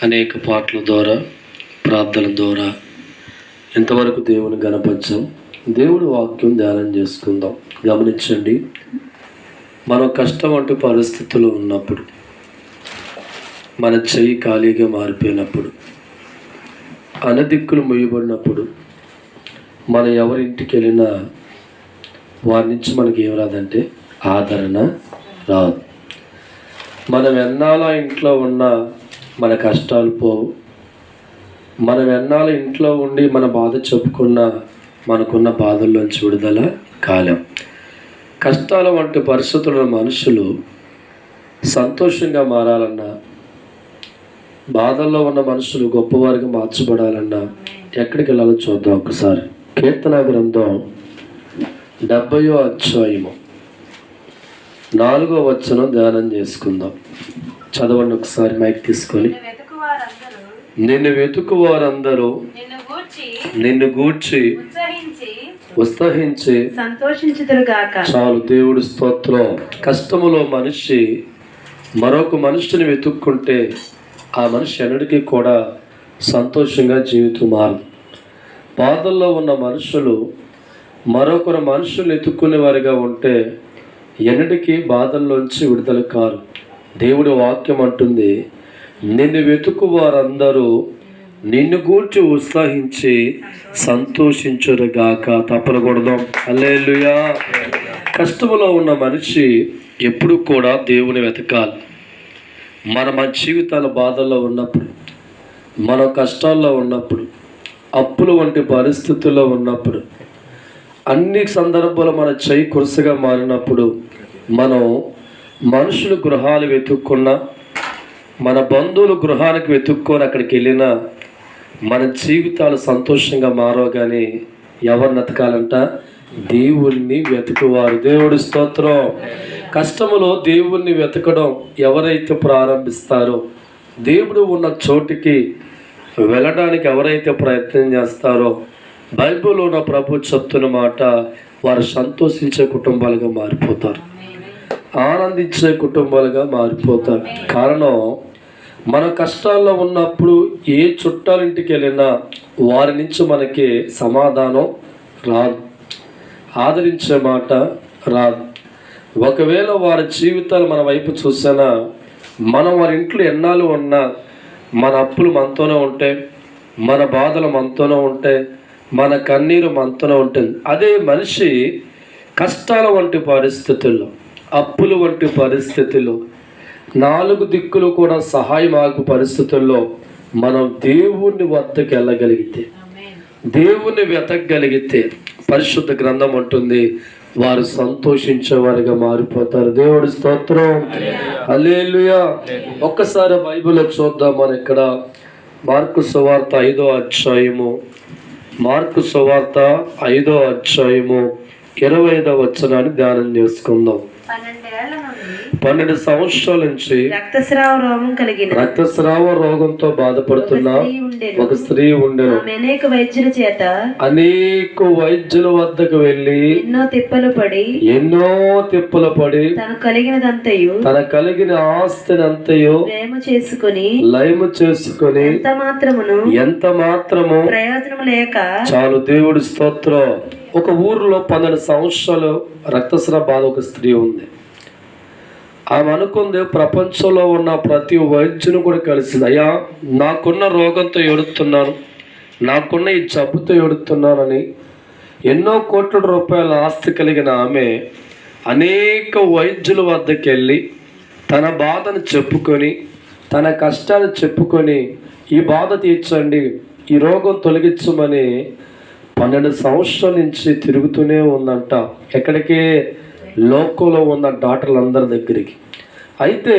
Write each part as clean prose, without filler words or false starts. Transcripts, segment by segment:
అనేక పాటల ద్వారా ప్రార్థన ద్వారా ఎంతవరకు దేవుని గణపరచాం. దేవుడి వాక్యం ధ్యానం చేసుకుందాం. గమనించండి, మనం కష్టం అంటూ పరిస్థితులు ఉన్నప్పుడు, మన చెయ్యి ఖాళీగా మారిపోయినప్పుడు, అనదిక్కులు మొయ్యబడినప్పుడు, మనం ఎవరింటికి వెళ్ళినా వారి నుంచి మనకి ఏం రాదంటే ఆదరణ రాదు. మనం ఎన్నాళ్ళ ఇంట్లో ఉన్నా మన కష్టాలు పోవు. మనం ఎన్నాళ్ళ ఇంట్లో ఉండి మన బాధ చెప్పుకున్నా మనకున్న బాధల్లోంచి విడుదల కాలేం. కష్టాల వంటి పరిస్థితుల్లో మనుషులు సంతోషంగా మారాలన్నా, బాధల్లో ఉన్న మనుషులు గొప్పవారిగా మార్చబడాలన్నా ఎక్కడికి వెళ్ళాలో చూద్దాం ఒకసారి. కీర్తన గ్రంథం 70వ అధ్యాయము 4వ వచనం ధ్యానం చేసుకుందాం. చదవండి ఒకసారి, మైక్ తీసుకొని. నిన్ను వెతుకు వారందరూ నిన్ను గూర్చి ఉత్సహించి సంతోషించుదురుగాక. చాలు. దేవుడి స్తోత్రం. కష్టములో మనిషి మరొక మనిషిని వెతుక్కుంటే ఆ మనిషి ఎన్నటికీ కూడా సంతోషంగా జీవితం మారదు. బాధల్లో ఉన్న మనుషులు మరొకరు మనుషులు ఎత్తుక్కునే వారిగా ఉంటే ఎన్నటికీ బాధల్లోంచి విడుదల కారు. దేవుడి వాక్యం అంటుంది, నిన్ను వెతుకు వారందరూ నిన్ను గూర్చి ఉత్సాహించి సంతోషించురుగాక. తప్పనకూడదాం. హల్లెలూయా. కష్టములో ఉన్న మనిషి ఎప్పుడు కూడా దేవుని వెతకాలి. మన జీవితాల బాధల్లో ఉన్నప్పుడు, మన కష్టాల్లో ఉన్నప్పుడు, అప్పుల వంటి పరిస్థితుల్లో ఉన్నప్పుడు, అన్ని సందర్భాలు మన చెయ్యి కురుసగా మారినప్పుడు, మనం మనుషులు గృహాలు వెతుక్కున్నా, మన బంధువులు గృహానికి వెతుక్కొని అక్కడికి వెళ్ళినా మన జీవితాలు సంతోషంగా మారవు. కానీ ఎవరిని వెతకాలంట? దేవుణ్ణి వెతుకువారు. దేవుడి స్తోత్రం. కష్టములో దేవుణ్ణి వెతకడం ఎవరైతే ప్రారంభిస్తారో, దేవుడు ఉన్న చోటికి వెళ్ళడానికి ఎవరైతే ప్రయత్నం చేస్తారో, బైబిల్లో ఉన్న ప్రభు చెప్తున్న మాట, వారు సంతోషించే కుటుంబాలుగా మారిపోతారు, ఆనందించే కుటుంబాలుగా మారిపోతారు. కారణం, మన కష్టాల్లో ఉన్నప్పుడు ఏ చుట్టాలింటికి వెళ్ళినా వారి నుంచి మనకి సమాధానం రాదు, ఆదరించే మాట రాదు. ఒకవేళ వారి జీవితాలు మన వైపు చూసినా, మనం వారి ఇంట్లో ఎన్నాళ్ళు ఉన్నా మన అప్పులు మనతోనే ఉంటాయి, మన బాధలు మనతోనే ఉంటాయి, మన కన్నీరు మనతోనే ఉంటుంది. అదే మనిషి కష్టాల వంటి పరిస్థితుల్లో, అప్పులు వంటి పరిస్థితుల్లో, నాలుగు దిక్కులు కూడా సహాయం ఆగు పరిస్థితుల్లో మనం దేవుని వద్దకు వెళ్ళగలిగితే, దేవుని వెతకగలిగితే, పరిశుద్ధ గ్రంథం ఉంటుంది, వారు సంతోషించేవారిగా మారిపోతారు. దేవుడి స్తోత్రం. హల్లెలూయా. ఒక్కసారి బైబిల్లో చూద్దాం. మనం ఇక్కడ మార్కు సువార్త 5వ అధ్యాయము, మార్కు సువార్త 5వ అధ్యాయము 25వ వచనాన్ని ధ్యానం చేసుకుందాం. 12 సంవత్సరాల నుంచి రక్తస్రావ రోగంతో బాధపడుతున్న ఒక స్త్రీ ఉండెను. అనేక వైద్యుల వద్దకు వెళ్ళి ఎన్నో తిప్పలు పడి తన కలిగిన ఆస్తినంతయు లయము చేసుకుని ఎంత మాత్రము ప్రయోజనం లేక చాలు. దేవుడి స్తోత్రం. ఒక ఊరిలో 12 సంవత్సరాలు రక్తస్రావ బాధ ఒక స్త్రీ ఉంది. ఆమె అనుకుంది, ప్రపంచంలో ఉన్న ప్రతి వైద్యుని కూడా కలిసింది, అయ్యా నాకున్న రోగంతో ఏడుతున్నాను, నాకున్న ఈ జబ్బుతో ఏడుతున్నానని. ఎన్నో కోట్ల రూపాయల ఆస్తి కలిగిన ఆమె అనేక వైద్యుల వద్దకు వెళ్ళి తన బాధను చెప్పుకొని, తన కష్టాన్ని చెప్పుకొని, ఈ బాధ తీర్చండి, ఈ రోగం తొలగించమని 12 సంవత్సరాల నుంచి తిరుగుతూనే ఉందంట. ఎక్కడికి? లోకంలో ఉన్న డాక్టర్లందరి దగ్గరికి. అయితే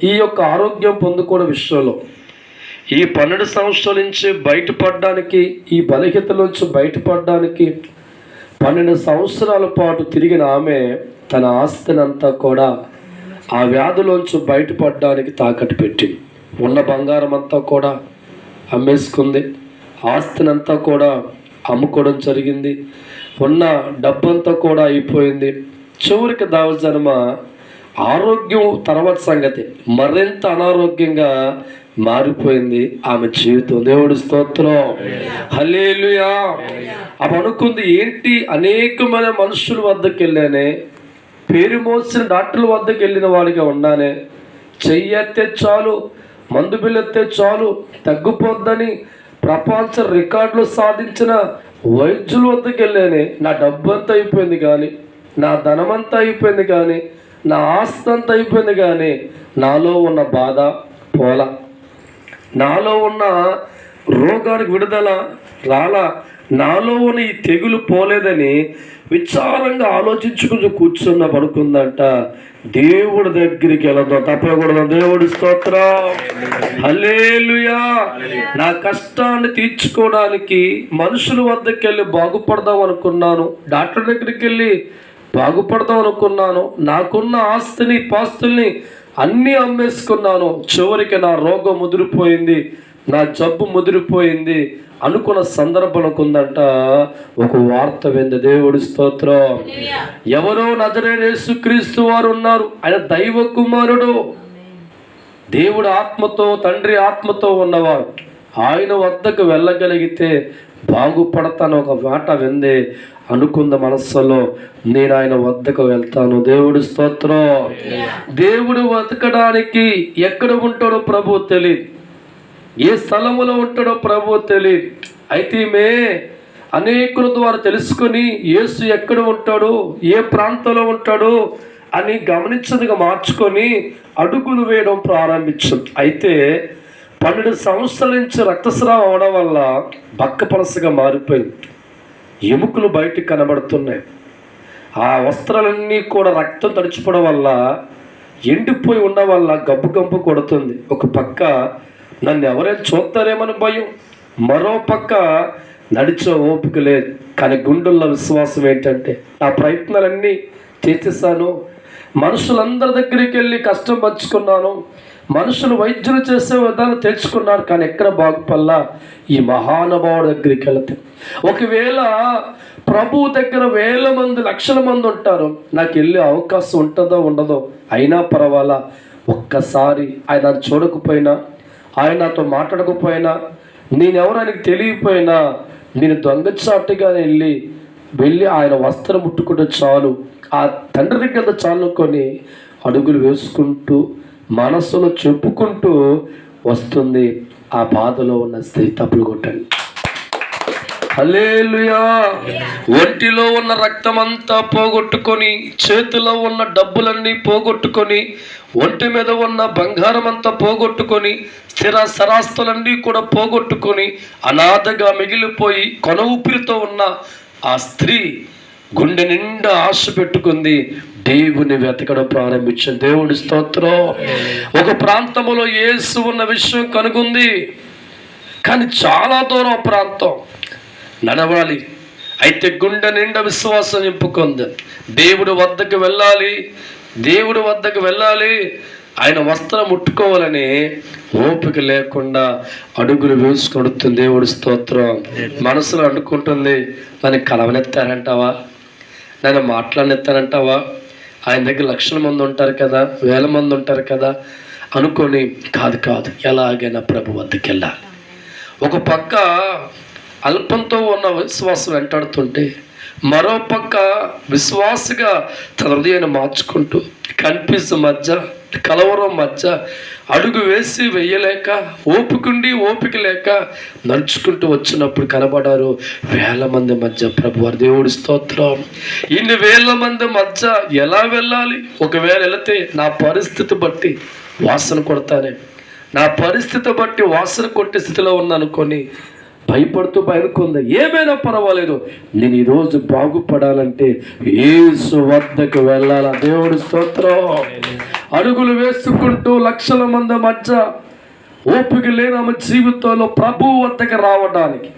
ఈ యొక్క ఆరోగ్యం పొందుకోవడం విషయంలో, ఈ 12 సంవత్సరాల నుంచి బయటపడడానికి, ఈ బలహీనత నుంచి బయటపడడానికి 12 సంవత్సరాల పాటు తిరిగిన ఆమె తన ఆస్తినంతా కూడా ఆ వ్యాధిలోంచి బయటపడడానికి తాకట్టు పెట్టింది. ఉన్న బంగారం అంతా కూడా అమ్మేసుకుంది, ఆస్తినంతా కూడా అమ్ముకోవడం జరిగింది, ఉన్న డబ్బంతా కూడా అయిపోయింది. చివరికి దావజనమ ఆరోగ్యం తర్వాత సంగతి, మరింత అనారోగ్యంగా మారిపోయింది ఆమె జీవితం. దేవుడి స్తోత్రం, హల్లెలూయా. ఆమె అనుకుంది, ఏంటి అనేకమైన మనుషుల వద్దకు వెళ్ళానే, పేరు మోసిన డాక్టర్ల వద్దకు వెళ్ళిన వాడిగా ఉన్నానే, చెయ్యెత్తే చాలు, మందు బిల్లెత్తే చాలు తగ్గిపోద్దని ప్రపంచ రికార్డులు సాధించిన వైద్యుల వద్దకు వెళ్ళానే, నా డబ్బు అంతా అయిపోయింది కానీ, నా ధనమంతా అయిపోయింది కానీ, నా ఆస్తి అంతా అయిపోయింది కానీ నాలో ఉన్న బాధ పోలా, నాలో ఉన్న రోగానికి విడుదల రాలా, నాలో ఉన్న ఈ తెగులు పోలేదని విచారంగా ఆలోచించుకుంటూ కూర్చున్న పడుకుందంట. దేవుడి దగ్గరికి వెళదాం, తప్పకూడదు. దేవుడి స్తోత్రం, హల్లెలూయా. నా కష్టాన్ని తీర్చుకోవడానికి మనుషుల వద్దకు వెళ్ళి బాగుపడదాం అనుకున్నాను, డాక్టర్ దగ్గరికి వెళ్ళి బాగుపడదాం అనుకున్నాను, నాకున్న ఆస్తిని పాస్తుల్ని అన్నీ అమ్మేసుకున్నాను, చివరికి నా రోగం ముదిరిపోయింది, నా జబ్బు ముదిరిపోయింది అనుకున్న సందర్భం ఉందంట. ఒక వార్త వింది. దేవుడి స్తోత్రం. ఎవరో నజరేయుడైన యేసుక్రీస్తు వారు ఉన్నారు. ఆయన దైవ కుమారుడు, దేవుడు ఆత్మతో, తండ్రి ఆత్మతో ఉన్నవాడు. ఆయన వద్దకు వెళ్ళగలిగితే బాగుపడతాను ఒక మాట విందే. అనుకుంద మనస్సులో, నేను ఆయన వద్దకు వెళ్తాను. దేవుడి స్తోత్రం. దేవుడు వెతకడానికి ఎక్కడ ఉంటాడో ప్రభు తెలియదు, ఏ స్థలములో ఉంటాడో ప్రభు తెలియదు. అయితే ఈమె అనేకుల ద్వారా తెలుసుకొని యేసు ఎక్కడ ఉంటాడో, ఏ ప్రాంతంలో ఉంటాడో అని గమనించదుగా మార్చుకొని అడుగులు వేయడం ప్రారంభించింది. అయితే 12 సంవత్సరాల నుంచి రక్తస్రావం అవడం వల్ల బక్కపలసగా మారిపోయింది. ఎముకలు బయటికి కనబడుతున్నాయి. ఆ వస్త్రాలన్నీ కూడా రక్తం తడిచిపోవడం వల్ల, ఎండిపోయి ఉండడం వల్ల గబ్బు గబ్బు కొడుతుంది. ఒక పక్క నన్ను ఎవరైనా చూస్తారేమని భయం, మరో పక్క నడిచే ఓపిక లేదు. కానీ గుండెల్లో విశ్వాసం ఏంటంటే, నా ప్రయత్నాలన్నీ చేసేసాను, మనుషులందరి దగ్గరికి వెళ్ళి కష్టం పంచుకున్నాను, మనుషులు వైద్యులు చేసే విధానం తెలుసుకున్నారు, కానీ ఎక్కడ బాగుపల్లా ఈ మహానుభావుడి దగ్గరికి వెళ్తే. ఒకవేళ ప్రభు దగ్గర వేల మంది, లక్షల మంది ఉంటారు, నాకు వెళ్ళే అవకాశం ఉంటుందో ఉండదో, అయినా పర్వాలా, ఒక్కసారి ఆయన చూడకపోయినా, ఆయన నాతో మాట్లాడకపోయినా, నేనెవరు ఆయనకు తెలియకపోయినా, నేను దొంగచాటుగా వెళ్ళి ఆయన వస్త్రం ముట్టుకుంటే చాలు, ఆ తండ్రి దగ్గర చాలుకొని అడుగులు వేసుకుంటూ మనసులో చెప్పుకుంటూ వస్తుంది. ఆ బాధలో ఉన్న స్త్రీ తప్పులు కొట్టండి. హల్లెలూయా. ఒంటిలో ఉన్న రక్తమంతా పోగొట్టుకొని, చేతిలో ఉన్న డబ్బులన్నీ పోగొట్టుకొని, ఒంటి మీద ఉన్న బంగారం అంతా పోగొట్టుకొని, స్థిర సరాస్తులన్నీ కూడా పోగొట్టుకొని అనాథగా మిగిలిపోయి కొన ఊపిరితో ఉన్న ఆ స్త్రీ గుండె నిండా ఆశ పెట్టుకుంది, దేవుని వెతకడం ప్రారంభించింది. దేవుడి స్తోత్రం. ఒక ప్రాంతంలో యేసు ఉన్న విషయం కనుగొంది, కానీ చాలా దూరం ప్రాంతం నడవాలి. అయితే గుండె నిండా విశ్వాసం నింపుకుంది. దేవుడి వద్దకు వెళ్ళాలి, ఆయన వస్త్రం ముట్టుకోవాలని ఓపిక లేకుండా అడుగులు వేసుకొడుతుంది. దేవుడి స్తోత్రం. మనసులో అనుకుంటుంది, నన్ను కలవనెత్తారంటావా, నన్ను మాట్లాడనెత్తారంటావా, ఆయన దగ్గర లక్షల మంది ఉంటారు కదా, వేల మంది ఉంటారు కదా అనుకొని, కాదు ఎలాగైనా ప్రభు వద్దకు వెళ్ళాలి. ఒక పక్క అల్పంతో ఉన్న విశ్వాసం వెంటాడుతుంటే, మరో పక్క విశ్వాసగా తన హృదయాన్ని మార్చుకుంటూ, కన్ఫ్యూజ్ మధ్య, కలవరం మధ్య అడుగు వేసి వెయ్యలేక, ఓపిక లేక నడుచుకుంటూ వచ్చినప్పుడు కనబడారు వేల మంది మధ్య ప్రభువారు. దేవుడి స్తోత్రం. ఇన్ని వేల మంది మధ్య ఎలా వెళ్ళాలి? ఒకవేళ వెళితే నా పరిస్థితి బట్టి వాసన కొడతానే, నా పరిస్థితి బట్టి వాసన కొట్టే స్థితిలో ఉన్నానుకొని భయపడుతూ బయలుకుంది. ఏమైనా పర్వాలేదు, నేను ఈరోజు బాగుపడాలంటే యేసు వద్దకు వెళ్ళాలా. దేవుడి స్తోత్రం. అడుగులు వేసుకుంటూ లక్షల మంది మధ్య ఓపిక లేని ఆమె జీవితంలో ప్రభు వద్దకు రావడానికి,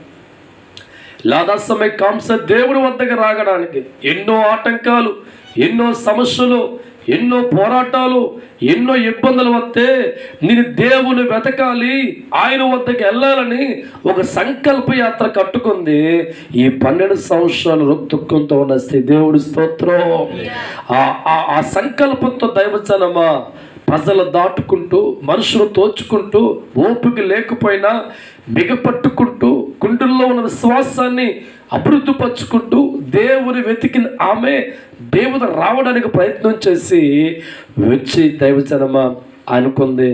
లాదాసమయ కాంస దేవుడి వద్దకు రాగడానికి ఎన్నో ఆటంకాలు, ఎన్నో సమస్యలు, ఎన్నో పోరాటాలు, ఎన్నో ఇబ్బందులు వస్తే నేను దేవుని వెతకాలి, ఆయన వద్దకు వెళ్ళాలని ఒక సంకల్ప యాత్ర కట్టుకుంది. ఈ 12 సంవత్సరాలు దుఃఖంతో ఉన్న స్త్రీ. దేవుడి స్తోత్రం. ఆ సంకల్పంతో దైవజనమా ప్రజలు దాటుకుంటూ, మనుషులు తోచుకుంటూ, ఓపిక లేకపోయినా బిగపట్టుకుంటూ, గుండెల్లో ఉన్న విశ్వాసాన్ని అభివృద్ధి పరుచుకుంటూ దేవుని వెతికిన ఆమె దేవుడు రావడానికి ప్రయత్నం చేసి వచ్చి దైవజనమ అనుకుంది,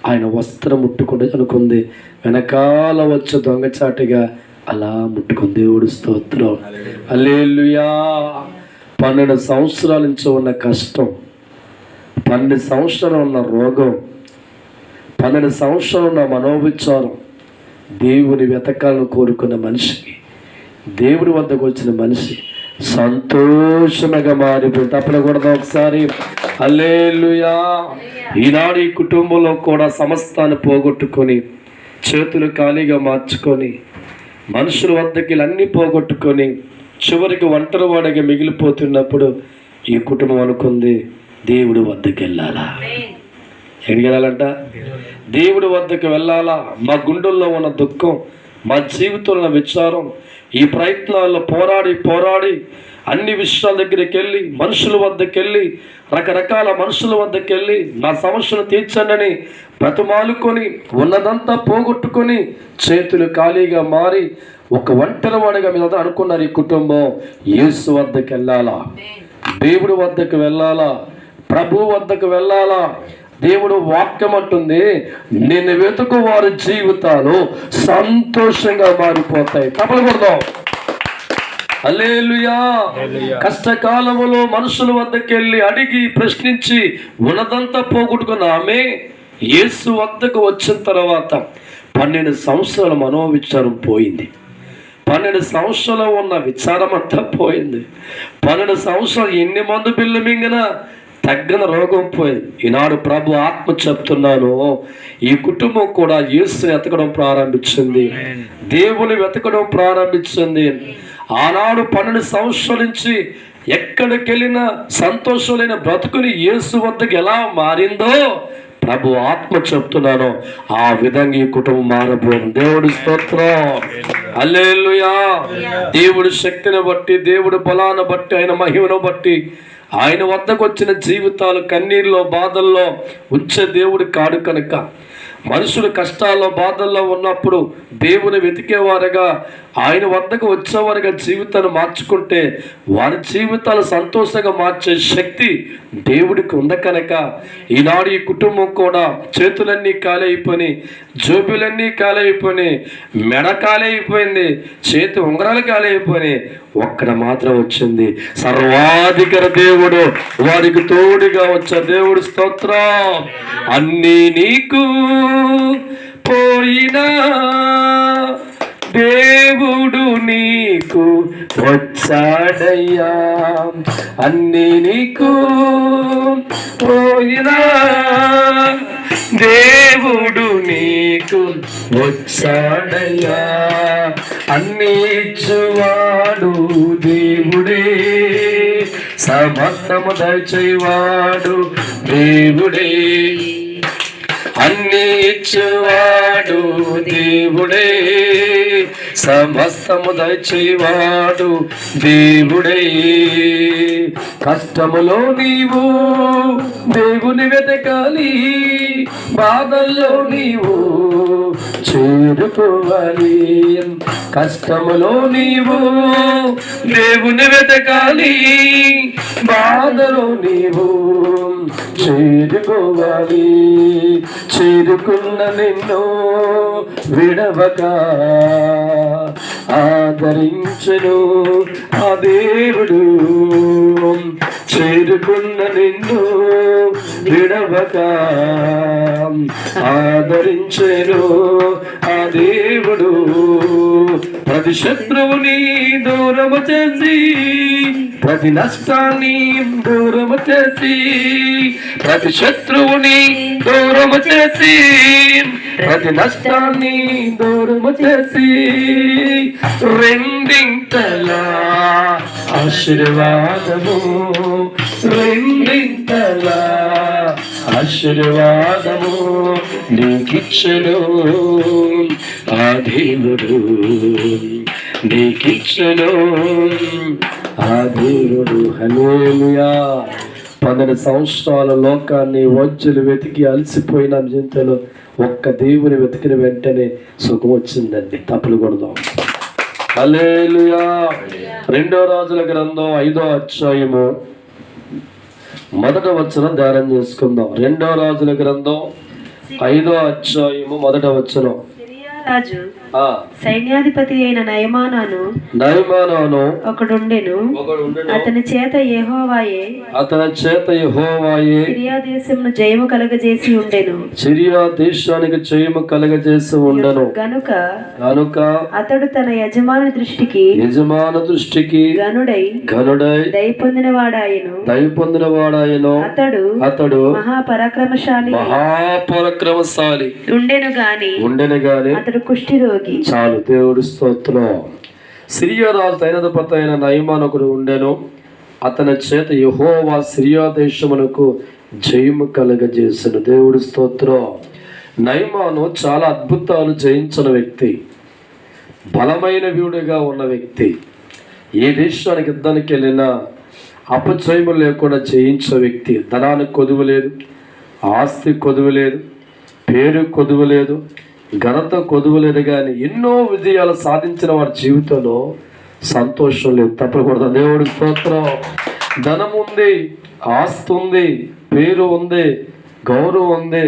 ఆయన వస్త్రం ముట్టుకుంటే అనుకుంది, వెనకాల వచ్చే దొంగచాటిగా అలా ముట్టుకుంది. దేవుడు స్తోత్రం, హల్లెలూయా. 12 సంవత్సరాల నుంచి ఉన్న కష్టం, 12 సంవత్సరాలు ఉన్న రోగం, 12 సంవత్సరాలు ఉన్న మనోవిచారం, దేవుని వెతకాలను కోరుకున్న మనిషికి, దేవుడి వద్దకు వచ్చిన మనిషి సంతోషంగా మారిపోయింది. తప్పకూడదు ఒకసారి హల్లెలూయా. ఈనాడు ఈ కుటుంబంలో కూడా సమస్తాన్ని పోగొట్టుకొని, చేతులు ఖాళీగా మార్చుకొని, మనుషుల వద్దకి అన్నీ పోగొట్టుకొని, చివరికి ఒంటరి వాడిగా మిగిలిపోతున్నప్పుడు ఈ కుటుంబం అనుకుంది, దేవుడి వద్దకు వెళ్ళాలా. ఎక్కడికి వెళ్ళాలంట? దేవుడి వద్దకు వెళ్ళాలా. మా గుండెల్లో ఉన్న దుఃఖం, మా జీవితంలో ఉన్న విచారం, ఈ ప్రయత్నాల్లో పోరాడి అన్ని విషయాల దగ్గరికి వెళ్ళి, మనుషుల వద్దకు వెళ్ళి, రకరకాల మనుషుల వద్దకు వెళ్ళి నా సమస్యను తీర్చండి బ్రతుమాలుకొని, ఉన్నదంతా పోగొట్టుకొని, చేతులు ఖాళీగా మారి ఒక ఒంటరి వాడిగా మీద అనుకున్నారు ఈ కుటుంబం. యేసు వద్దకు వెళ్ళాలా, దేవుడి వద్దకు వెళ్ళాలా, ప్రభు వద్దకు వెళ్ళాలా. దేవుడు వాక్యం అంటుంది, నిన్ను వెతుకు వారి జీవితాలు సంతోషంగా మారిపోతాయి. తప్పకూడదు. హల్లెలూయా. కష్టకాలములో మనుషుల వద్దకు వెళ్ళి అడిగి ప్రశ్నించి ఉన్నదంతా పోగొట్టుకున్న ఆమె యేసు వద్దకు వచ్చిన తర్వాత 12 సంవత్సరాల మనోవిచారం పోయింది. 12 సంవత్సరాలు ఉన్న విచారం అంతా పోయింది. 12 సంవత్సరాలు ఎన్ని మందు బిల్లు మింగినా తగ్గన రోగం పోయింది. ఈనాడు ప్రభు ఆత్మ చెప్తున్నాను, ఈ కుటుంబం కూడా యేసుని వెతకడం ప్రారంభించింది, దేవుని వెతకడం ప్రారంభించింది. ఆనాడు 12 సంవత్సరాల నుంచి ఎక్కడికి వెళ్ళినా సంతోషం లేని బ్రతుకుని యేసు వద్దకు ఎలా మారిందో ప్రభు ఆత్మ చెప్తున్నాను, ఆ విధంగా ఈ కుటుంబం మారబోదు. దేవుడి స్తోత్రం, హల్లెలూయా. దేవుడి శక్తిని బట్టి, దేవుడి బలాన్ని బట్టి, ఆయన మహిమను బట్టి, ఆయన వద్దకు వచ్చిన జీవితాలు కన్నీరులో బాధల్లో ఉంచే దేవుడి కాడు కనుక, మనుషులు కష్టాల్లో బాధల్లో ఉన్నప్పుడు దేవుని వెతికేవారుగా, ఆయన వద్దకు వచ్చేవారుగా జీవితాన్ని మార్చుకుంటే వారి జీవితాలు సంతోషంగా మార్చే శక్తి దేవుడికి ఉంది కనుక, ఈనాడు ఈ కుటుంబం కూడా చేతులన్నీ ఖాళీ అయిపోయి, జోబులన్నీ ఖాళీ అయిపోయి, మెడ ఖాళీ అయిపోయింది, చేతి ఉంగరాలు ఖాళీ అయిపోయి, ఒక్కడ మాత్రం వచ్చింది, సర్వాధికార దేవుడు వారికి తోడుగా వచ్చే దేవుడు. స్తోత్రం. అన్నీ నీకు పోయినా దేవుడు నీకు వచ్చాడయ్యా, అన్నీ నీకు పోయినా దేవుడు నీకు వచ్చాడయ్యా, అన్నీ ఇచ్చువాడు దేవుడే, సమస్తము దయచేవాడు దేవుడే, అన్నీ ఇచ్చువాడు దేవుడే, సమస్తము దయచేవాడు దేవుడే. కష్టములో నీవు దేవుని వెతకాలి, బాధల్లో నీవు చేరుకోవాలి. కష్టములో నీవు దేవుని వెతకాలి, బాధలో నీవు చేరుకోవాలి. చేరుకున్న నిన్ను విడవక ఆదరించును ఆ దేవుడు, చేరుకున్న నిన్ను విడవక ఆదరించెను ఆ దేవుడు. ప్రతి శత్రువుని దూరము చేసి, ప్రతి నష్టాన్ని దూరము చేసి, ప్రతి శత్రువుని దూరము చేసి, ప్రతి నష్టాన్ని దూరము చేసి, రెండింతలా ఆశీర్వాదము, రెండింతలా ఆశీర్వాదము నీకిచ్చెను ఆ దేవుడు, నీకిచ్చెను ఆ దేవుడు. హల్లెలూయా. 12 సంవత్సరాల లోకాన్ని వైద్యులు వెతికి అలసిపోయిన జీవితంలో ఒక్క దేవుని వెతికిన వెంటనే సుఖం వచ్చిందండి. తప్పులు కొడదాం. హల్లెలూయా. 2 రాజుల గ్రంథం 5వ అధ్యాయము 1వ వచనం ధ్యానం చేసుకుందాం. 2 రాజుల గ్రంథం 5వ అధ్యాయము 1వ వచనం. సిరియా రాజు సైన్యాధిపతి అయిన నయమానాను ఒకడుండెను. అతని చేత యెహోవాయే సిరియా దేశమును జయము కలగజేసి ఉండెను. సిరియా దేశానికి జయము కలగజేసి ఉండెను గనుక అతడు తన యజమాని దృష్టికి ఘనుడై దయ పొందినవాడాయను. అతడు మహాపరాక్రమశాలి ఉండెను గాని అతడు కుష్ఠిరోగి. చాలు. దేవుడు స్తోత్రం. సిరియా రాజు సైన్యాధిపతి అయిన నయమాను ఒకడు ఉండెను. అతని చేత యెహోవా సిరియా దేశమునకు జయము కలగజేసెను. దేవుడు స్తోత్రం. నయమాను చాలా అద్భుతాలు జయించిన వ్యక్తి, బలమైన వీరుడిగా ఉన్న వ్యక్తి. ఏ దేశానికి యుద్ధానికి వెళ్ళినా అపజయము లేకుండా జయించే వ్యక్తి. ధనానికి కొదువు లేదు, ఆస్తి కొదువు లేదు, పేరు కొదువు లేదు, ఘనత కొదువు లేదు, కానీ ఎన్నో విజయాలు సాధించిన వారి జీవితంలో సంతోషం లేదు. తప్పకూడదు. దేవుడి స్తోత్రం. ధనం ఉంది, ఆస్తి ఉంది, పేరు ఉంది, గౌరవం ఉంది,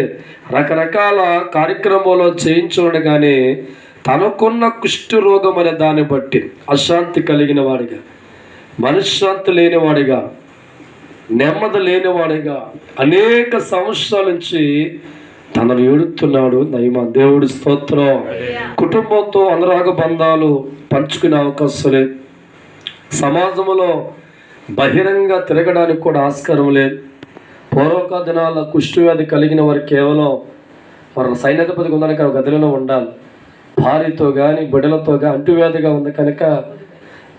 రకరకాల కార్యక్రమాలు చేయించున్నాడు, కానీ తనకున్న కుష్ఠు రోగం అనే దాన్ని బట్టి అశాంతి కలిగిన వాడిగా, మనశ్శాంతి లేనివాడిగా, నెమ్మది లేనివాడిగా అనేక సంవత్సరాల నుంచి తనను ఏడుతున్నాడు నయమాను. దేవుడి స్తోత్రం. కుటుంబంతో అనురాగ బంధాలు పంచుకునే అవకాశం లేదు. సమాజంలో బహిరంగ తిరగడానికి కూడా ఆస్కారం లేదు. పూర్వక దినాల కుష్ఠవ్యాధి కలిగిన వారు కేవలం వారు సైన్యాధిపతికి ఉందని ఒక గదిలో ఉండాలి. భార్యతో కానీ బిడ్డలతో కానీ అంటువ్యాధిగా ఉంది కనుక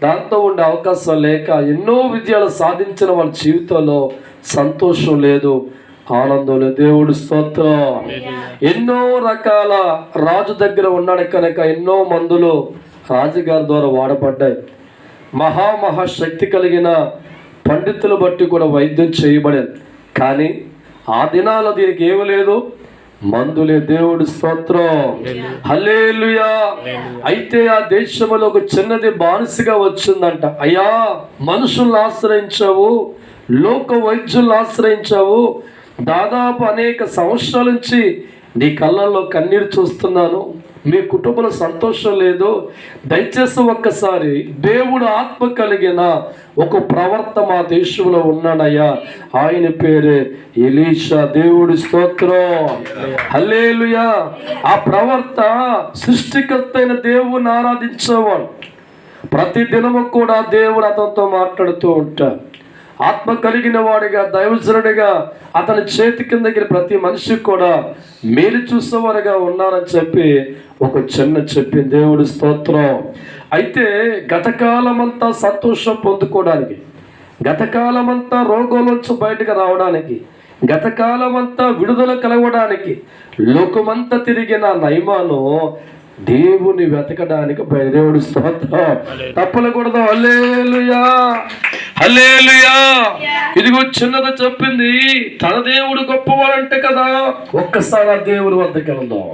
దాంతో ఉండే అవకాశం లేక ఎన్నో విజయాలు సాధించిన వాళ్ళ జీవితంలో సంతోషం లేదు, ఆనందం లేదు. దేవుడు స్తోత్రం. ఎన్నో రకాల రాజు దగ్గర ఉన్నాడు కనుక ఎన్నో మందులు రాజుగారి ద్వారా వాడబడ్డాయి. మహాశక్తి కలిగిన పండితులు బట్టి కూడా వైద్యం చేయబడేది, కానీ ఆ దినాల్లో దీనికి ఏమి లేదు, మందులే. దేవుడు స్తోత్రం. హల్లెలూయా. అయితే ఆ దేశంలో ఒక చిన్నది బానిసగా వచ్చిందంట. అయ్యా, మనుషులను ఆశ్రయించావు, లోక వైద్యులను ఆశ్రయించావు, దాదాపు అనేక సంవత్సరాల నుంచి నీ కళ్ళల్లో కన్నీరు చూస్తున్నాను, మీ కుటుంబంలో సంతోషం లేదు, దయచేసి ఒక్కసారి దేవుడు ఆత్మ కలిగిన ఒక ప్రవర్త మా దేశంలో ఉన్నాడయ్యా, ఆయన పేరే ఎలీషా. దేవుడి స్తోత్రం. హల్లెలూయా. ఆ ప్రవర్త సృష్టికర్త అయిన దేవుని ఆరాధించేవాడు. ప్రతి దినము కూడా దేవుడు అతనితో మాట్లాడుతూ ఉంటాడు. ఆత్మ కలిగిన వాడిగా, దైవజనుడిగా అతని చేతి కిందకి ప్రతి మనిషి కూడా మేలు చూసేవారుగా ఉన్నారని చెప్పి ఒక చిన్న చెప్పి. దేవుడి స్తోత్రం. అయితే గతకాలమంతా సంతోషం పొందుకోవడానికి, గతకాలమంతా రోగంలోంచి బయటకు రావడానికి, గతకాలమంతా విడుదల కలగడానికి లోకమంతా తిరిగిన నయమాను దేవుని వెతకడానికి దేవుడి స్తోత్రం. తప్పలకూడదు. హల్లెలూయా, హల్లెలూయా. ఇదిగో చిన్నది చెప్పింది, తన దేవుడు గొప్పవాడంటే కదా. ఒక్కసారి ఆ దేవుని వద్దకు వెళ్దాం,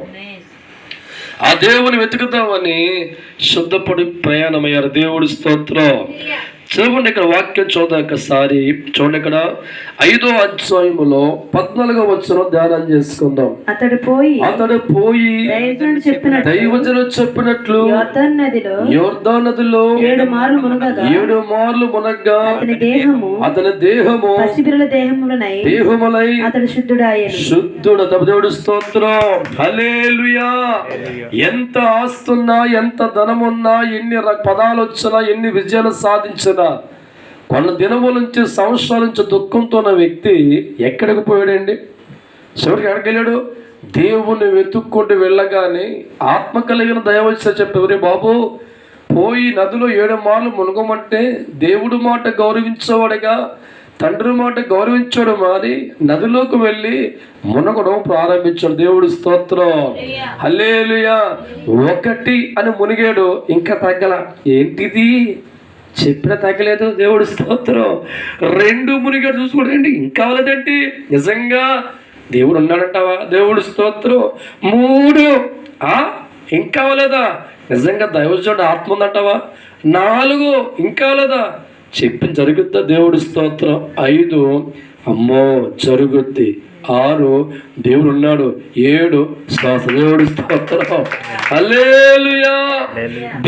ఆ దేవుని వెతుకుదామని శుద్ధపడి ప్రయాణమయ్యారు. దేవుడి స్తోత్రం. చూడండి, ఇక్కడ వాక్యం చూద్దాం ఒకసారి. చూడండి, ఇక్కడ 5వ అధ్యాయములో 14వ వచనం ధ్యానం చేసుకుందాం. అతడు పోయి దైవజనుడు చెప్పినట్లు యోర్దాను నదిలో 7 మార్లు మునగ్గా అతని దేహము పసిపిల్లల దేహములై అతడు శుద్ధుడు. దేవుడు స్తోత్రం. హల్లెలూయా. ఎంత ఆస్తున్నా, ఎంత ధనమున్నా, ఎన్ని పదాలు వచ్చినా, ఎన్ని విజయాలు సాధించినా, కొన్ని దినముల నుంచి, సంవత్సరాల నుంచి దుఃఖంతో ఉన్న వ్యక్తి ఎక్కడికి పోయాడండి? చివరికి ఎక్కడికి వెళ్ళాడు? దేవుని వెతుక్కుంటూ వెళ్ళగానే ఆత్మ కలిగిన దైవజనుడు చెప్పేవారు, బాబు పోయి నదిలో 7 మార్లు మునగమంటే దేవుడు మాట గౌరవించేవాడుగా, తండ్రి మాట గౌరవించాడు, మరి నదిలోకి వెళ్ళి మునగడం ప్రారంభించాడు. దేవుడి స్తోత్రం. హల్లెలూయా. 1 అని మునిగాడు, ఇంకా తగ్గల. ఏంటిది? చెప్పిన తగ్గలేదు. దేవుడు స్తోత్రం. 2 మునిగాడు చూసుకోండి, ఇంకా అవ్వలేదంటే నిజంగా దేవుడు ఉన్నాడంటావా? దేవుడు స్తోత్రం. 3 ఇంకా అవ్వలేదా? నిజంగా దైవజనుడు ఆత్మ ఉందంటావా? 4 ఇంకా అవ్వలేదా? చెప్పి జరుగుద్దా? దేవుడు స్తోత్రం. 5 అమ్మో జరుగుద్ది. 6 దేవుడు ఉన్నాడు. 7 శ్వాస. దేవుడు స్తోత్రం. హల్లెలూయా.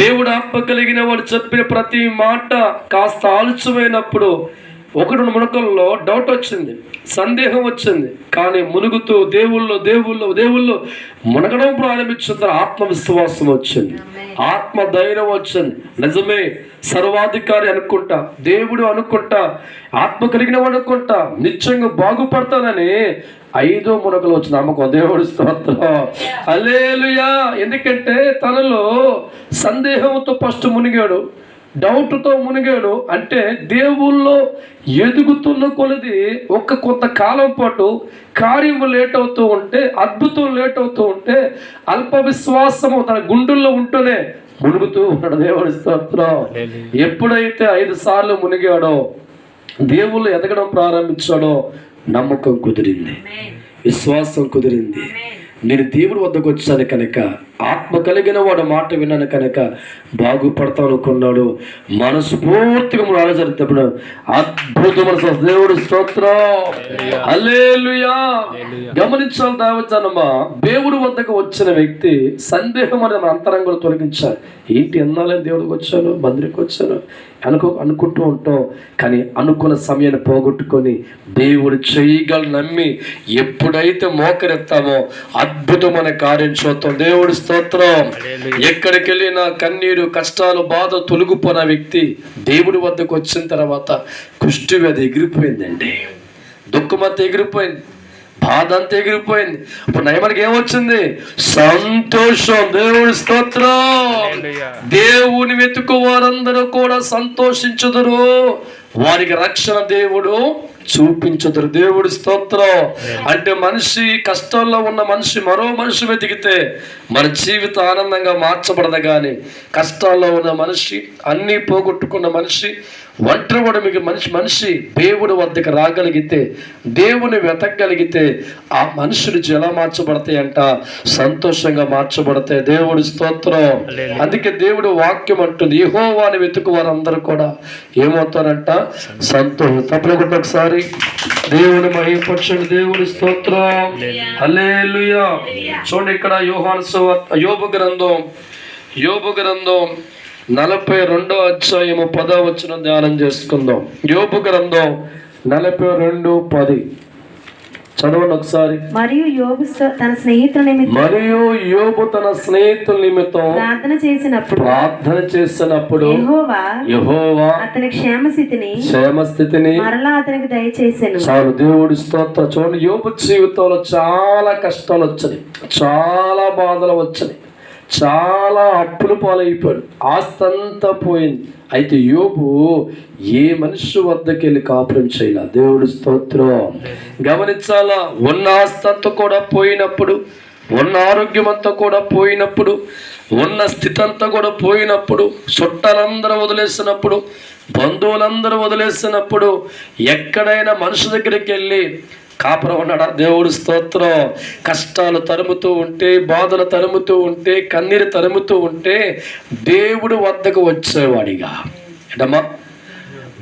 దేవుడు ఆత్మ కలిగిన వాడు చెప్పిన ప్రతి మాట కాస్త ఆలస్యమైనప్పుడు 1-2 మునకల్లో డౌట్ వచ్చింది, సందేహం వచ్చింది. కానీ మునుగుతూ దేవుళ్ళు మునగడం ప్రారంభించిన ఆత్మవిశ్వాసం వచ్చింది, ఆత్మ ధైర్యం వచ్చింది. నిజమే, సర్వాధికారి అనుకుంటా, దేవుడు అనుకుంటా, ఆత్మ కలిగిన వాడు అనుకుంటా, నిశ్చయంగా బాగుపడతానని 5వ మునకలో వచ్చిన నమ్మకం. దేవుడు స్తోత్రం. హల్లెలూయా. ఎందుకంటే తనలో సందేహంతో ఫస్ట్ మునిగాడు, డౌట్తో మునిగాడు. అంటే దేవుల్లో ఎదుగుతున్న కొలది కొంతకాలం పాటు కార్యము లేట్ అవుతూ ఉంటే, అద్భుతం లేట్ అవుతూ ఉంటే, అల్ప విశ్వాసము తన గుండెల్లో ఉంటూనే మునుగుతూ ఉన్నాడు. దేవుడి స్తోత్రం. ఎప్పుడైతే 5 సార్లు మునిగాడో, దేవుళ్ళు ఎదగడం ప్రారంభించాడో, నమ్మకం కుదిరింది, విశ్వాసం కుదిరింది. నేను దేవుడి వద్దకు వచ్చాను కనుక, ఆత్మ కలిగిన వాడు మాట విన్నాను కనుక బాగుపడతాను అనుకున్నాడు. మనస్ఫూర్తిగా ఆలోచన అద్భుతమైన దేవుడు స్తోత్రం. హల్లెలూయా. గమనించాలి దైవజనమా, దేవుడి వద్దకు వచ్చిన వ్యక్తి సందేహం అనే మన అంతరంగంలో తొలగించాలి. ఏంటి ఎన్నాలని దేవుడికి వచ్చాను, మందిరికి వచ్చాను అనుకుంటూ ఉంటాం. కానీ అనుకున్న సమయాన్ని పోగొట్టుకొని దేవుడు చేయగల నమ్మి ఎప్పుడైతే మోకరెత్తామో అద్భుతమైన కార్యం చూస్తాం. దేవుడి స్తోత్రం. ఎక్కడికి వెళ్ళినా కన్నీరు, కష్టాలు, బాధ తొలగిపోయిన వ్యక్తి దేవుడి వద్దకు వచ్చిన తర్వాత కుష్టి వ్యాధి ఎగిరిపోయిందండి, దుఃఖమంతా ఎగిరిపోయింది, బాధ అంతా ఎగిరిపోయింది. ఇప్పుడు నయమానికి ఏమొచ్చింది? సంతోషం. దేవుడి స్తోత్రం. దేవుని వెతుకు వారందరూ కూడా సంతోషించుదురు, వారికి రక్షణ దేవుడు చూపించుదురు. దేవుడి స్తోత్రం. అంటే మనిషి కష్టాల్లో ఉన్న మనిషి మరో మనిషి వెతికితే మన జీవితం ఆనందంగా మార్చబడదు. కానీ కష్టాల్లో ఉన్న మనిషి, అన్నీ పోగొట్టుకున్న మనిషి, ఒంటరి కూడా మీకు మనిషి దేవుడి వద్దకు రాగలిగితే, దేవుని వెతకగలిగితే ఆ మనుషులు ఎలా మార్చబడతాయి అంట? సంతోషంగా మార్చబడతాయి. దేవుడి స్తోత్రం. అందుకే దేవుడు వాక్యం అంటుంది, యెహోవాని వెతుకు వారందరూ కూడా ఏమవుతారంట? సంతోషం. తప్పకుండా ఒకసారి దేవుని మహిమపరచండి. దేవుడి స్తోత్రం. హల్లెలూయా. చూడండి ఇక్కడ యోబు గ్రంథం 42వ అధ్యాయము 10వ వచనం ధ్యానం చేసుకుందాం. యోబు గ్రంథం 42:10 చదవండి ఒకసారి. మరియు యోబు తన స్నేహితుల నిమిత్తం ప్రార్థన చేసినప్పుడు యెహోవా అతని క్షేమస్థితిని మరలా అతనికి దయచేసెను. చాలు. దేవుడి స్తోత్రం. చూడండి, యోబు జీవితంలో చాలా కష్టాలు వచ్చాయి, చాలా బాధలు వచ్చాయి, చాలా అప్పులు పాలైపోయాడు, ఆస్తి అంతా పోయింది. అయితే యోబు ఏ మనిషి వద్దకు వెళ్ళి కాపురం చేయాల. దేవుడి స్తోత్రం. గమనించాలా, ఉన్న ఆస్తి అంతా కూడా పోయినప్పుడు, ఉన్న ఆరోగ్యం అంతా కూడా పోయినప్పుడు, ఉన్న స్థితి అంతా కూడా పోయినప్పుడు, చుట్టాలందరూ వదిలేసినప్పుడు, బంధువులందరూ వదిలేసినప్పుడు, ఎక్కడైనా మనిషి దగ్గరికి వెళ్ళి కాపురం ఉన్నాడా? దేవుడు స్తోత్రం. కష్టాలు తరుముతూ ఉంటే, బాధలు తరుముతూ ఉంటే, కన్నీరు తరుముతూ ఉంటే దేవుడు వద్దకు వచ్చేవాడిగా, ఏడమ్మా,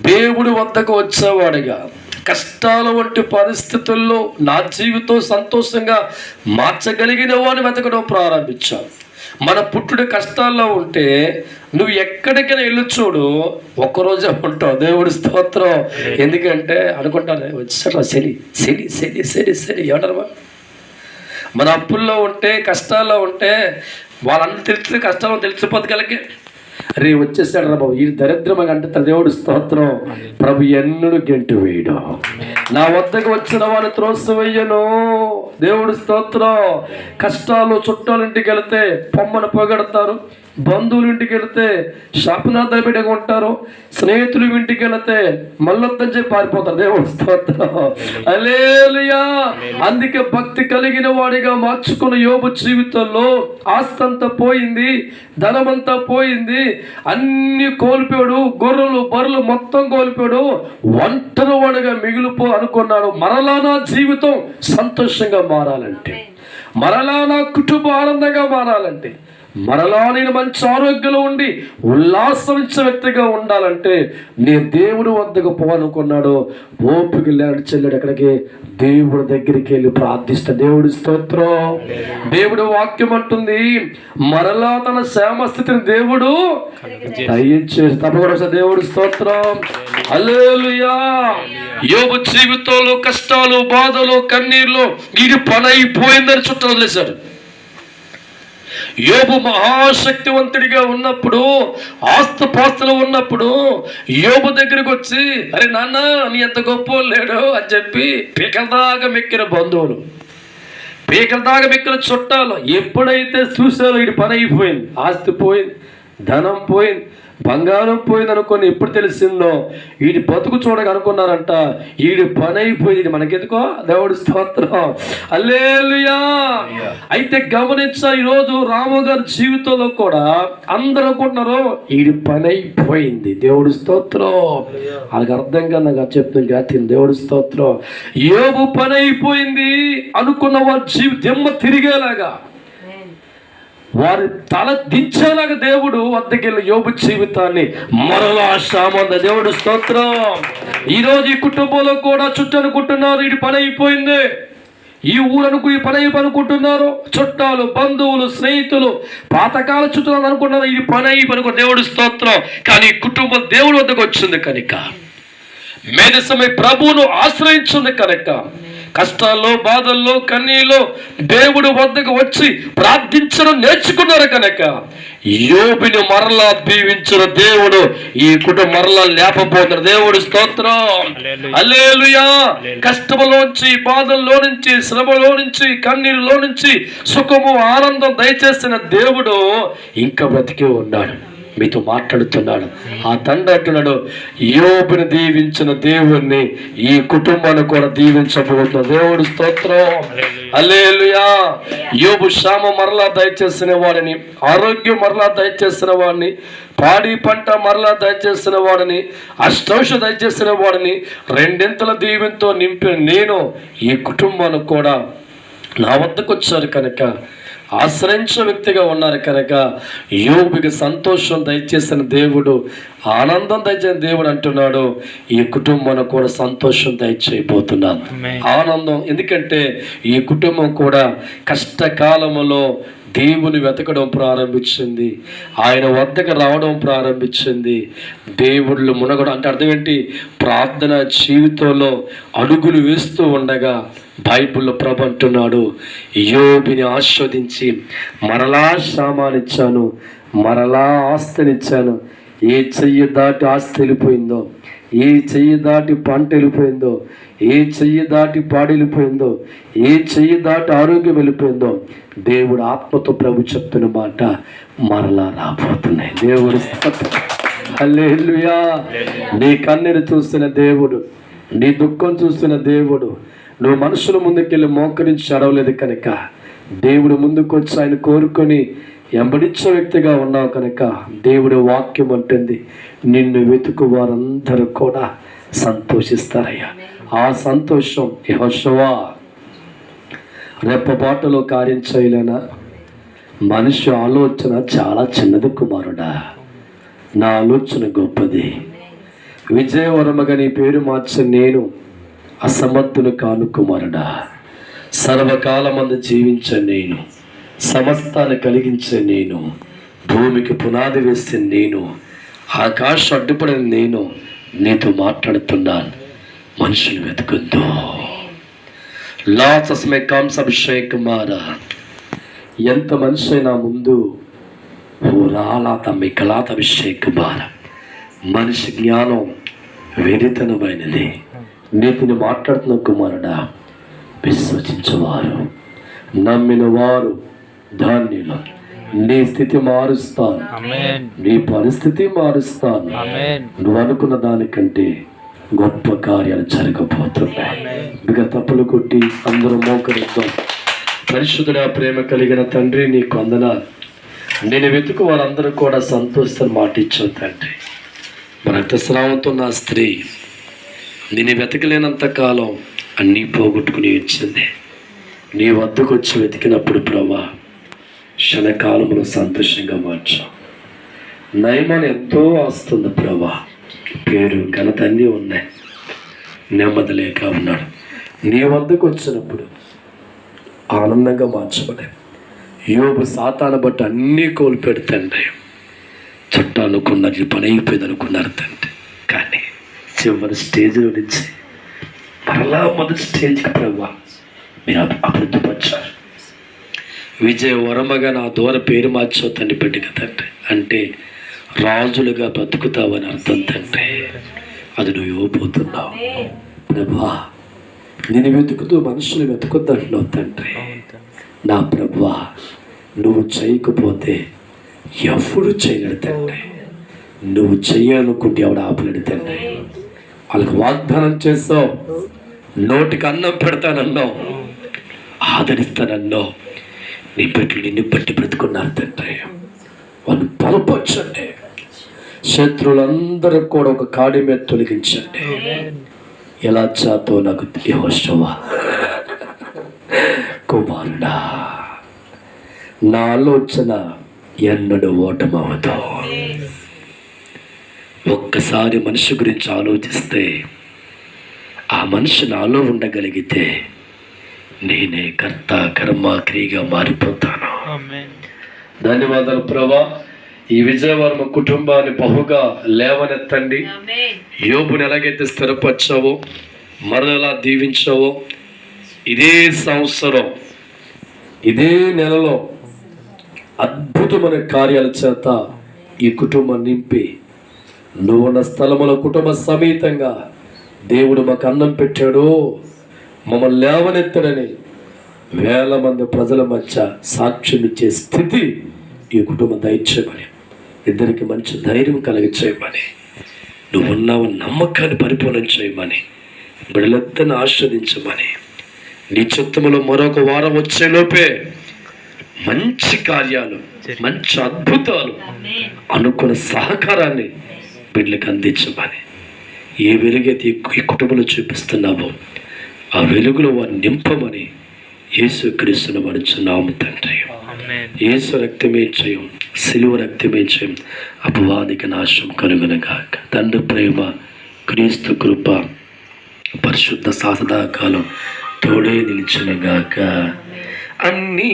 దేవుడు వద్దకు వచ్చేవాడిగా, కష్టాల వంటి పరిస్థితుల్లో నా జీవితం సంతోషంగా మార్చగలిగిన వాడిని వెతకడం ప్రారంభించాను. మన పుట్టుడు కష్టాల్లో ఉంటే నువ్వు ఎక్కడికైనా వెళ్ళి చూడు, ఒక్కరోజే ఉంటావు. దేవుడి స్తోత్రం. ఎందుకంటే అనుకుంటాను వచ్చారా శని ఏమంటారు, మన అప్పుల్లో ఉంటే, కష్టాల్లో ఉంటే వాళ్ళందరూ తెలిసిన కష్టాలు తెలిసిపోద్ది కలిగి రే వచ్చేసాడు రా బాబు, ఈ దరిద్రమని అంటే దేవుడు స్తోత్రం. ప్రభు ఎన్నుడు గెంటు వేయడు, నా వద్దకు వచ్చిన వాడిని త్రోసివేయను. దేవుడు స్తోత్రం. కష్టాలు చుట్టాలింటికి వెళితే పొమ్మను పొగడతారు, బంధువుల ఇంటికి వెళితే శాపనార్థాలు పెట్టుకు ఉంటారు, స్నేహితులు ఇంటికి వెళితే మళ్ళొద్దని చెప్పి పారిపోతారు. దేవుడు స్తోత్రం, హల్లెలూయా. అందుకే భక్తి కలిగిన వాడిగా మార్చుకున్న యోబు జీవితంలో ఆస్తంతా పోయింది, ధనమంతా పోయింది, అన్ని కోల్పోయాడు, గొర్రెలు బర్రెలు మొత్తం కోల్పోయాడు, ఒంటరి వాడిగా మిగిలిపో అనుకున్నాడు. మరలా నా జీవితం సంతోషంగా మారాలంటే, మరలా నా కుటుంబం ఆనందంగా మారాలంటే, మరలా నేను మంచి ఆరోగ్యంలో ఉండి ఉల్లాసమించే వ్యక్తిగా ఉండాలంటే నేను దేవుడి వద్దకు పోవాలనుకున్నాడు. ఓపిక లేడు చెల్లెడు ఎక్కడికి, దేవుడి దగ్గరికి వెళ్ళి ప్రార్థిస్తా. దేవుడి స్తోత్రం. దేవుడి వాక్యం అంటుంది మరలా తన క్షేమస్థితిని దేవుడు దయచేసి తప్పకుండా. దేవుడి స్తోత్రం, హల్లెలూయా. యోబు జీవితంలో కష్టాలు, బాధలు, కన్నీళ్ళు, ఇది పని అయిపోయిందని చుట్టూ వదిలేశాడు. యోబు మహాశక్తివంతుడిగా ఉన్నప్పుడు, ఆస్తుపాస్తులు ఉన్నప్పుడు యోబు దగ్గరికి వచ్చి, అరే నాన్న నీ ఎంత గొప్ప లేడు అని చెప్పి పీకల దాకా మెక్కిన బంధువులు, పీకల దాకా మెక్కిన చుట్టాలు ఎప్పుడైతే చూసారో ఇది పని అయిపోయింది, ఆస్తి పోయింది, ధనం పోయింది, బంగారం పోయింది అనుకొని ఎప్పుడు తెలిసిందో వీడి బతుకు చూడగా అనుకున్నారంట వీడి పని అయిపోయింది, మనకెందుకో. దేవుడి స్తోత్రం, హల్లెలూయా. అయితే గమనించా, ఈరోజు రాము గారి జీవితంలో కూడా అందరూ అనుకుంటున్నారు వీడి పని అయిపోయింది. దేవుడి స్తోత్రం. వాళ్ళకి అర్థంగా నాకు చెప్తుంది కాదు. దేవుడి స్తోత్రం. యోబు పని అయిపోయింది అనుకున్న వారి జీవితం తిరిగేలాగా, వారి తల దించేలాగా దేవుడు వద్దకెళ్ళి యోబు జీవితాన్ని మరలా ఆశామంద. దేవుడు స్తోత్రం. ఈరోజు ఈ కుటుంబంలో కూడా చుట్టూ అనుకుంటున్నారు ఇది పని అయిపోయింది, ఈ ఊరనుకు ఈ పని అయిపోయి అనుకుంటున్నారు, చుట్టాలు, బంధువులు, స్నేహితులు, పాతకాల చుట్టూ అనుకుంటున్నారు ఇది పని అయిపోయి. దేవుడు స్తోత్రం. కానీ కుటుంబం దేవుడి వద్దకు వచ్చింది కనుక, మేధస్సమై ప్రభువును ఆశ్రయించింది కనుక, కష్టాల్లో, బాధల్లో, కన్నీలో దేవుడి వద్దకు వచ్చి ప్రార్థించడం నేర్చుకున్నారు కనుక యోబుని మరలా దీవించిన దేవుడు ఈ కుటుంబం మరలా లేపబోతున్నారు. దేవుడి స్తోత్రం, హల్లెలూయా. కష్టములోంచి, బాధల్లో నుంచి, శ్రమలో నుంచి, కన్నీరులో నుంచి సుఖము, ఆనందం దయచేసిన దేవుడు ఇంకా బ్రతికే ఉన్నాడు, మీతో మాట్లాడుతున్నాడు. ఆ తండ్రి అంటున్నాడు యోబుని దీవించిన దేవుణ్ణి ఈ కుటుంబాన్ని కూడా దీవించబోతున్నాడు. దేవుడు స్తోత్రం, హల్లెలూయా. యోబు శ్యామ మరలా దయచేసిన వాడిని, ఆరోగ్యం మరలా దయచేసిన వాడిని, పాడి పంట మరలా దయచేసిన వాడిని, అష్టౌష దయచేసిన వాడిని, రెండింతల దీవెనతో నింపిన నేను ఈ కుటుంబాన్ని కూడా నా వద్దకు వచ్చారు కనుక, ఆశ్రయించిన వ్యక్తిగా ఉన్నారు కనుక యోబుకి సంతోషం దయచేసిన దేవుడు, ఆనందం దయచేసిన దేవుడు అంటున్నాడు ఈ కుటుంబాన్ని కూడా సంతోషం దయచేయబోతున్నాను. ఆనందం. ఎందుకంటే ఈ కుటుంబం కూడా కష్టకాలంలో దేవుని వెతకడం ప్రారంభించింది, ఆయన వద్దకు రావడం ప్రారంభించింది, దేవుళ్ళు మునగడం. అంటే అర్థం ఏంటి? ప్రార్థన జీవితంలో అడుగులు వేస్తూ ఉండగా బైబిల్లో ప్రభు అంటున్నాడు యోబుని ఆస్వాదించి మరలా శ్రమనిచ్చాను, మరలా ఆస్తినిచ్చాను. ఏ చెయ్యి దాటి ఆస్తి వెళ్ళిపోయిందో, ఏ చెయ్యి దాటి పంట వెళ్ళిపోయిందో, ఏ చెయ్యి దాటి పాడి వెళ్ళిపోయిందో, ఏ చెయ్యి దాటి ఆరోగ్యం వెళ్ళిపోయిందో దేవుడు ఆత్మతో ప్రభు చెప్తున్న మాట మరలా రాబోతున్నాయి. దేవుడు హల్లెలూయా. నీ కన్నీరు చూస్తున్న దేవుడు, నీ దుఃఖం చూస్తున్న దేవుడు, నువ్వు మనుషుల ముందుకెళ్ళి మోకరించి చదవలేదు కనుక దేవుడు ముందుకు వచ్చి ఆయన కోరుకొని ఎంబడించే వ్యక్తిగా ఉన్నావు కనుక దేవుడి వాక్యం అంటుంది నిన్ను వెతుకు వారందరూ కూడా సంతోషిస్తారయ్యా. ఆ సంతోషం యెహోషువా రెప్పపాటులో కార్యం చేయలేనా? మనిషి ఆలోచన చాలా చిన్నది కుమారుడా, నా ఆలోచన గొప్పది. విజయవరమగా నీ పేరు మార్చ నేను అసమర్థుని కాను కుమారుడా. సర్వకాలమందు జీవించే నేను, సమస్తాన్ని కలిగించే నేను, భూమికి పునాది వేస్తే నేను, ఆకాశం అడ్డుపడిన నేను నీతో మాట్లాడుతున్నాను. మనుషులు వెతుకుద్దు. లాసస్ మే కామ్స్ అభిషేక్ కుమారా. ఎంత మనిషి అయినా ముందు రాలాత మీ కలాత అభిషేక్ కుమారా. మనిషి జ్ఞానం వెరితనమైనది. నీతిని మాట్లాడుతున్న కుమారుడా, విశ్వసించేవారు, నమ్మిన వారు ధాన్యులు. నీ స్థితి మారుస్తాను, నీ పరిస్థితి మారుస్తాను. నువ్వు అనుకున్న దానికంటే గొప్ప కార్యాలు జరగబోతున్నాయి. ఇక తప్పులు కొట్టి అందరూ మోకరిద్దాం. పరిశుద్ధుడా, ప్రేమ కలిగిన తండ్రి, నీకు వందనాలు. నేను వెతుకు వారందరూ కూడా సంతోషం మాటిచ్చావు తండ్రి. మన రక్తస్రావంతో నా స్త్రీ నేను వెతకలేనంత కాలం అన్నీ పోగొట్టుకుని వచ్చింది. నీ వద్దకు వచ్చి వెతికినప్పుడు ప్రభా క్షణకాలమును సంతోషంగా మార్చావు. నయమాన్ని ఎంతో ఆస్తుంది ప్రభా, పేరు ఘనత అన్నీ ఉన్నాయి. నెమ్మది లేక ఉన్నాడు. నీ వద్దకు వచ్చినప్పుడు ఆనందంగా మార్చబడే. యోబు సాతాను బట్టి అన్నీ కోల్పోయాడు తండ్రి. చుట్టాలనుకున్నారు, పని అయిపోయింది అనుకున్నారు తండ్రి. కానీ చివరి స్టేజ్లో నుంచి మరలా మొదటి స్టేజ్కి ప్రభా మీరు అభివృద్ధిపరిచారు. విజయవరమగా నా ద్వారా పేరు మార్చావు తండ్రి బిడ్డగా తండ్రి. అంటే రాజులుగా బతుకుతావని అర్థం తండ్రి. అది నువ్వు ఇవ్వబోతున్నావు ప్రభా. నేను వెతుకుతూ మనుషులు వెతుకుద్దంటున్నావు తండ్రి. నా ప్రభా, నువ్వు చేయకపోతే ఎవడు చేయలేడు తండ్రి. నువ్వు చెయ్యాలనుకుంటే ఎవడు ఆపలేడు తండ్రి. వాళ్ళకి వాగ్దానం చేస్తావు, నోటికి అన్నం పెడతానన్నావు, ఆదరిస్తానన్నావు. నీ బిడ్డలు నిన్ను బట్టి బ్రతుకున్నారు తండ్రి. వాళ్ళు బలపరచండి. శత్రువులందరూ కూడా ఒక కాడి మీద తొలగించండి. ఎలా చాతో నాకు యెహోషువ కుమారుడా, నా ఆలోచన ఎన్నడూ ఓటమవదు. ఒక్కసారి మనిషి గురించి ఆలోచిస్తే ఆ మనిషి నాలో ఉండగలిగితే నేనే కర్త కర్మ క్రియగా మారిపోతాను. ధన్యవాదాలు ప్రభా. ఈ విజయవర్మ కుటుంబాన్ని బహుగా లేవనెత్తండి. యోబుని ఎలాగైతే స్థిరపరచావో, మరలా దీవించావో, ఇదే సంవత్సరం ఇదే నెలలో అద్భుతమైన కార్యాల చేత ఈ కుటుంబం నింపి నువ్వున్న స్థలములో కుటుంబ సమేతంగా దేవుడు మాకు అన్నం పెట్టాడు, మమ్మల్ని లేవనెత్తడని వేల మంది ప్రజల మధ్య సాక్ష్యం ఇచ్చే స్థితి ఈ కుటుంబం దయచేయమని, ఇద్దరికి మంచి ధైర్యం కలిగించేయమని, నువ్వు ఉన్నావు నమ్మకాన్ని పరిపూర్ణం చేయమని, బిడ్డలందరిని ఆస్వాదించమని, నీ చిత్తములో మరొక వారం వచ్చేలోపే మంచి కార్యాలు, మంచి అద్భుతాలు, అనుకున్న సహకారాన్ని బిడ్డలకు అందించమని, ఏ వెలుగైతే ఈ కుటుంబంలో చూపిస్తున్నావో ఆ వెలుగులో వారిని నింపమని యేసుక్రీస్తును వడుచున్నాము తండ్రి. యేసు రక్తమే చేయం, సిలువ రక్తమే చేయం, అపవాదికి నాశం కలుగునగాక. తండ్రి ప్రేమ, క్రీస్తు కృప, పరిశుద్ధ సదాకాలం తోడే నిలిచునుగాక. అన్నీ